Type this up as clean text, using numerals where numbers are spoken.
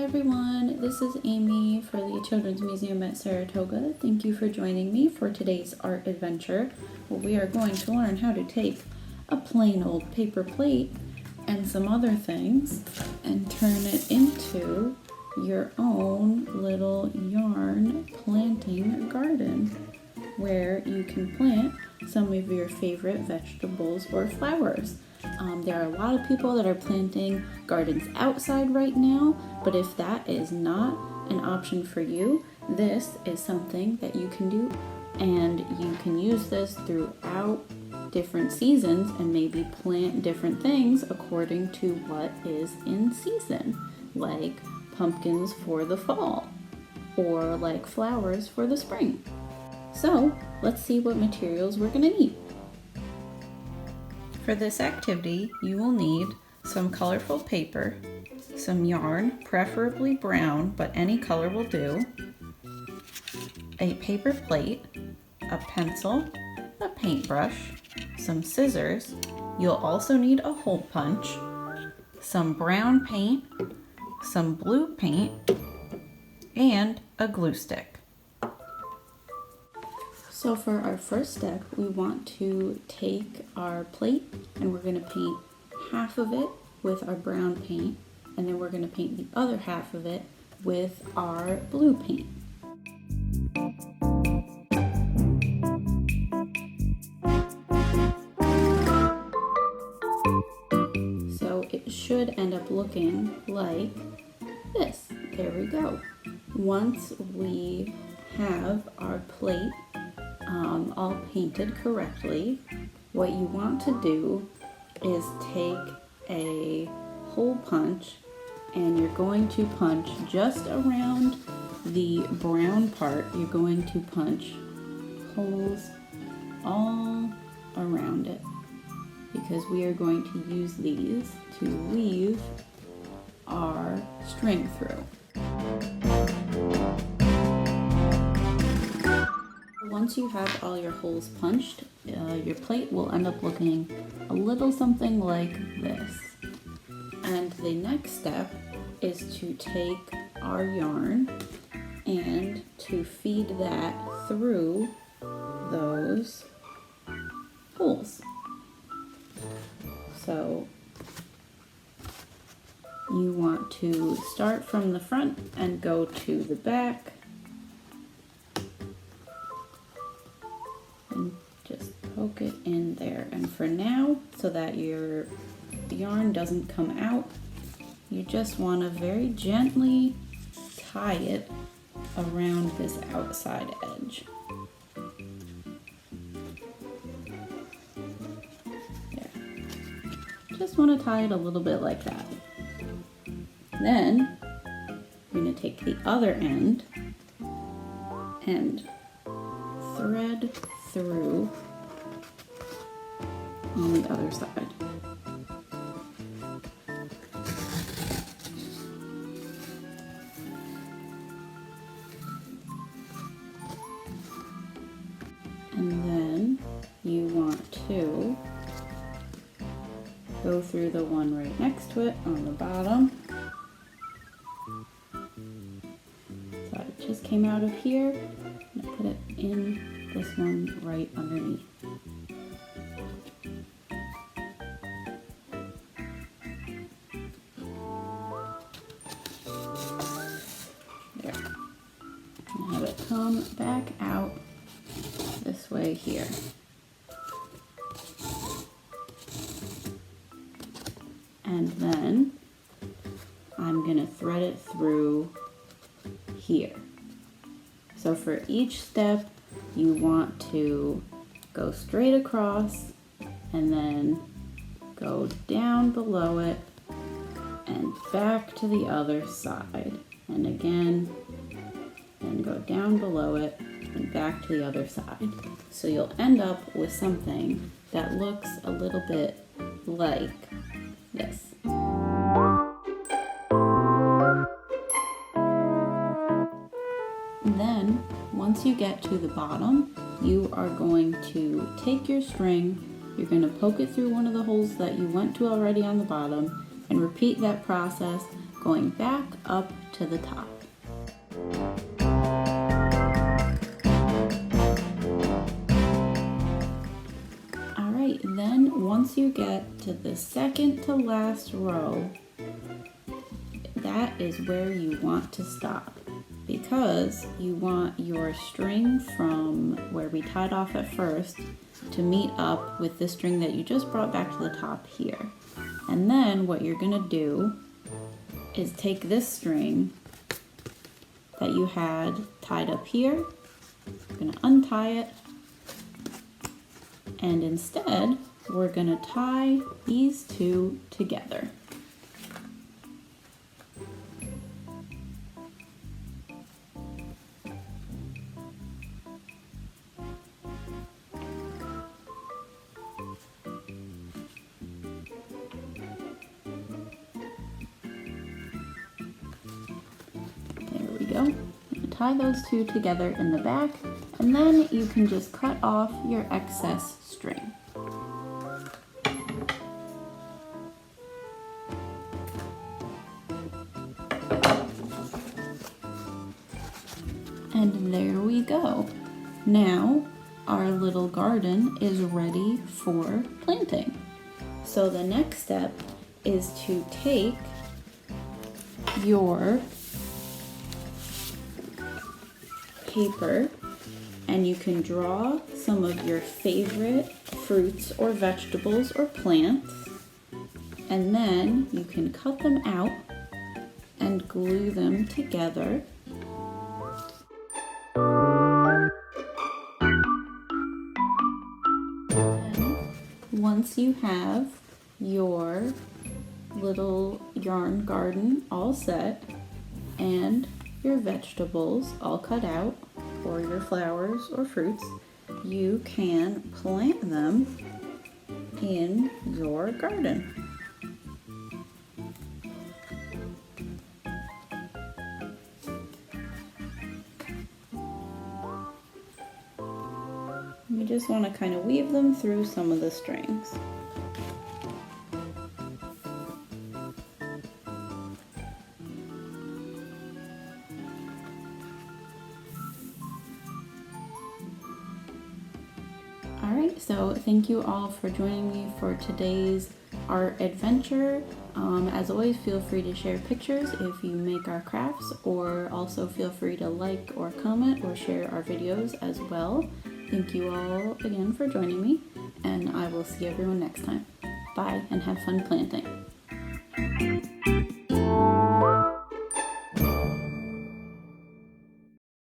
everyone, this is Amy for the Children's Museum at Saratoga. Thank you for joining me for today's art adventure, where we are going to learn how to take a plain old paper plate and some other things and turn it into your own little yarn planting garden, where you can plant some of your favorite vegetables or flowers. There are a lot of people that are planting gardens outside right now, but if that is not an option for you, this is something that you can do, and you can use this throughout different seasons and maybe plant different things according to what is in season, like pumpkins for the fall or like flowers for the spring. So let's see what materials we're going to need. For this activity, you will need some colorful paper, some yarn, preferably brown, but any color will do, a paper plate, a pencil, a paintbrush, some scissors. You'll also need a hole punch, some brown paint, some blue paint, and a glue stick. So for our first step, we want to take our plate and we're going to paint half of it with our brown paint, and then we're going to paint the other half of it with our blue paint. So it should end up looking like this. There we go. Once we have our plate all painted correctly, what you want to do is take a hole punch and you're going to punch just around the brown part. You're going to punch holes all around it, because we are going to use these to weave our string through. Once you have all your holes punched, your plate will end up looking a little something like this. And the next step is to take our yarn and to feed that through those holes. So you want to start from the front and go to the back. And just poke it in there. And for now, so that your yarn doesn't come out, you just want to very gently tie it around this outside edge. There. Just want to tie it a little bit like that. Then you're going to take the other end and thread through on the other side. And then you want to go through the one right next to it on the bottom. So it just came out of here, and I put it in this one right underneath. There. And have it come back out this way here. And then I'm going to thread it through here. So for each step, you want to go straight across and then go down below it and back to the other side. And again, and go down below it and back to the other side. So you'll end up with something that looks a little bit like this. Then, once you get to the bottom, you are going to take your string, you're going to poke it through one of the holes that you went to already on the bottom, and repeat that process going back up to the top. Alright, then once you get to the second to last row, that is where you want to stop, because you want your string from where we tied off at first to meet up with the string that you just brought back to the top here. And then what you're gonna do is take this string that you had tied up here, you're gonna untie it, and instead we're gonna tie these two together. There we go. Tie those two together in the back, and then you can just cut off your excess string. And there we go. Now our little garden is ready for planting. So the next step is to take your paper and you can draw some of your favorite fruits or vegetables or plants, and then you can cut them out and glue them together. Once you have your little yarn garden all set and your vegetables all cut out, or your flowers or fruits, you can plant them in your garden. You just want to kind of weave them through some of the strings. Alright, so thank you all for joining me for today's art adventure. As always, feel free to share pictures if you make our crafts, or also feel free to like or comment or share our videos as well. Thank you all again for joining me, and I will see everyone next time. Bye, and have fun planting.